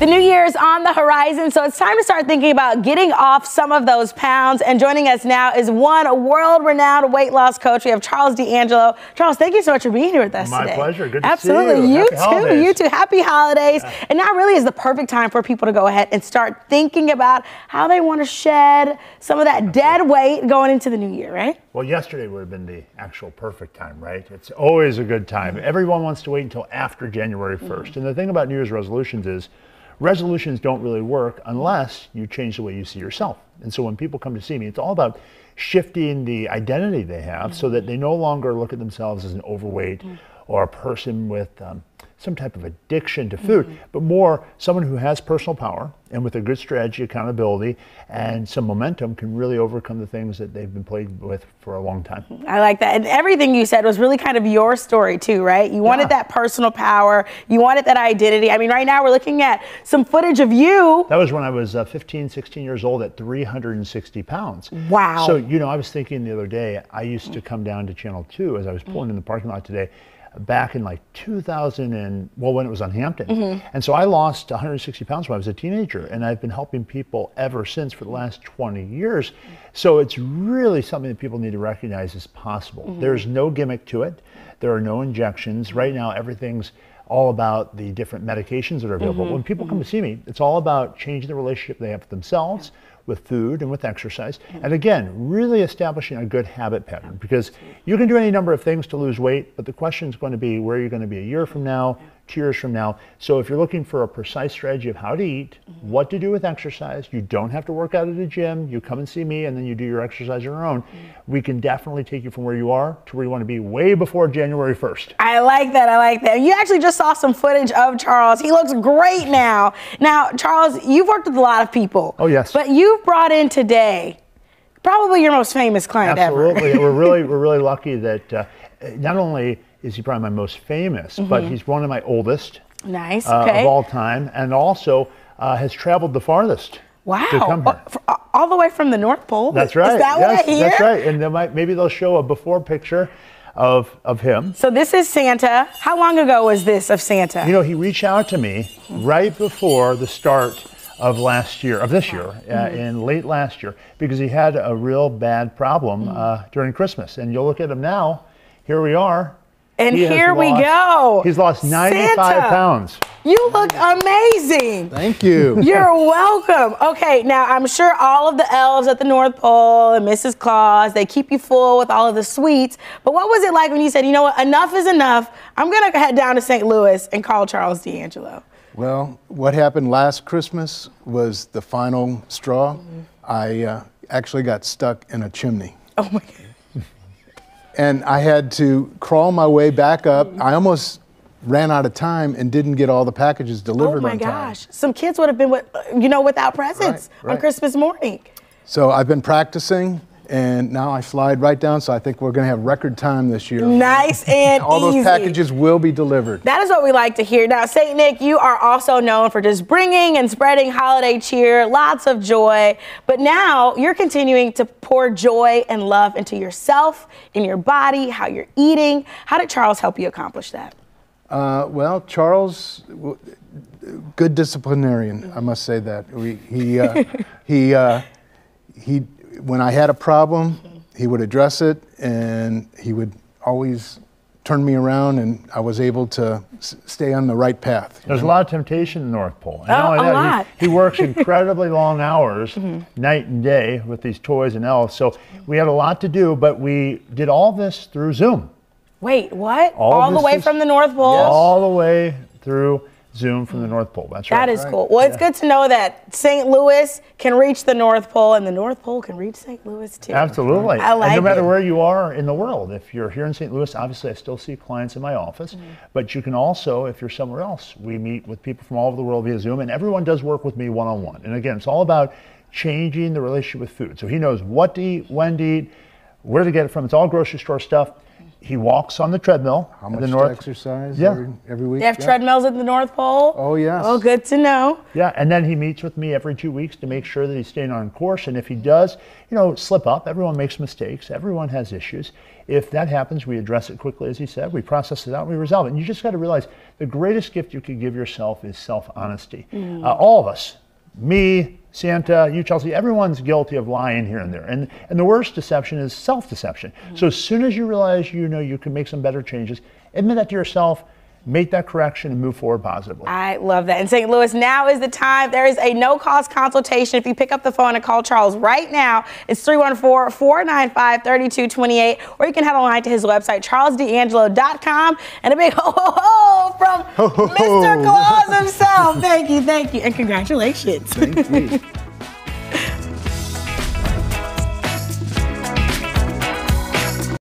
The new year is on the horizon, so it's time to start thinking about getting off some of those pounds. And joining us now is one world-renowned weight loss coach. We have Charles D'Angelo. Charles, thank you so much for being here with us today. My pleasure. Good to Absolutely. see you. Happy holidays. You too. Happy holidays. Yeah. And now really is the perfect time for people to go ahead and start thinking about how they want to shed some of that dead weight going into the new year, right? Well, yesterday would have been the actual perfect time, right? It's always a good time. Everyone wants to wait until after January 1st. And the thing about New Year's resolutions is resolutions don't really work unless you change the way you see yourself. And so when people come to see me, it's all about shifting the identity they have so that they no longer look at themselves as an overweight or a person with some type of addiction to food, but more someone who has personal power and with a good strategy, accountability, and some momentum can really overcome the things that they've been plagued with for a long time. I like that. And everything you said was really kind of your story too, right? You wanted that personal power. You wanted that identity. I mean, right now we're looking at some footage of you. That was when I was 15, 16 years old at 360 pounds. Wow. So, you know, I was thinking the other day, I used to come down to Channel 2 as I was pulling in the parking lot today, back in like 2000 and, well, when it was on Hampton. And so I lost 160 pounds when I was a teenager, and I've been helping people ever since for the last 20 years. So it's really something that people need to recognize is possible. There's no gimmick to it. There are no injections. Right now, everything's all about the different medications that are available. When people come to see me, it's all about changing the relationship they have with themselves, with food and with exercise. And again, really establishing a good habit pattern, because you can do any number of things to lose weight, but the question is going to be where you're going to be a year from now, 2 years from now. So if you're looking for a precise strategy of how to eat, what to do with exercise, you don't have to work out at a gym. You come and see me and then you do your exercise on your own. We can definitely take you from where you are to where you want to be way before January 1st. I like that. I like that. You actually just saw some footage of Charles. He looks great now. Now, Charles, you've worked with a lot of people. Oh, yes. But you've brought in today probably your most famous client ever. Absolutely. we're really lucky that not only is he probably my most famous, but he's one of my oldest Nice. Okay. of all time, and also has traveled the farthest. Wow. To come here. All the way from the North Pole. That's right. Is that what I hear? That's right. And maybe they'll show a before picture of him. So this is Santa. How long ago was this of Santa? You know, he reached out to me right before the start of this year, in late last year, because he had a real bad problem during Christmas. And you'll look at him now. Here we are. And here we go. He's lost 95 Santa, pounds. You look amazing. Thank you. You're welcome. Okay, now I'm sure all of the elves at the North Pole and Mrs. Claus, they keep you full with all of the sweets. But what was it like when you said, you know what, enough is enough. I'm going to head down to St. Louis and call Charles D'Angelo. Well, what happened last Christmas was the final straw. I actually got stuck in a chimney. Oh my God. And I had to crawl my way back up. I almost ran out of time and didn't get all the packages delivered on time. Oh my gosh. Some kids would have been without presents on Christmas morning. So I've been practicing, and now I slide right down, so I think we're going to have record time this year. Nice and all easy. those packages will be delivered. That is what we like to hear. Now, St. Nick, you are also known for just bringing and spreading holiday cheer, lots of joy. But now you're continuing to pour joy and love into yourself, in your body, how you're eating. How did Charles help you accomplish that? Well, Charles, good disciplinarian, I must say that. He when I had a problem, he would address it, and he would always turn me around, and I was able to stay on the right path. There's a lot of temptation in the North Pole. A lot. He works incredibly long hours, night and day, with these toys and elves. So we had a lot to do, but we did all this through Zoom. Wait, what? All the way from the North Pole? Yes. All the way through Zoom from the North Pole. That's right. That is cool. Well, it's good to know that St. Louis can reach the North Pole and the North Pole can reach St. Louis too. Absolutely. I like and no matter it. where you are in the world, if you're here in St. Louis, obviously I still see clients in my office, but you can also, if you're somewhere else, we meet with people from all over the world via Zoom, and everyone does work with me one-on-one. And again, it's all about changing the relationship with food. So he knows what to eat, when to eat, where to get it from. It's all grocery store stuff. he walks on the treadmill. How at much the to North. exercise Yeah. every week? They have treadmills at the North Pole? Oh, yes. Oh, good to know. Yeah, and then he meets with me every 2 weeks to make sure that he's staying on course. And if he does, slip up, everyone makes mistakes, everyone has issues. If that happens, we address it quickly, as he said. We process it out, we resolve it. And you just got to realize the greatest gift you could give yourself is self-honesty. All of us, me, Santa, you, Chelsea, everyone's guilty of lying here and there. And the worst deception is self-deception. So as soon as you realize you can make some better changes, admit that to yourself, make that correction, and move forward positively. I love that. In St. Louis, now is the time. There is a no-cost consultation. If you pick up the phone and call Charles right now, it's 314-495-3228, or you can head online to his website, charlesdangelo.com. And a big ho-ho-ho from Mr. Claus himself. Thank you, and congratulations. Thank you.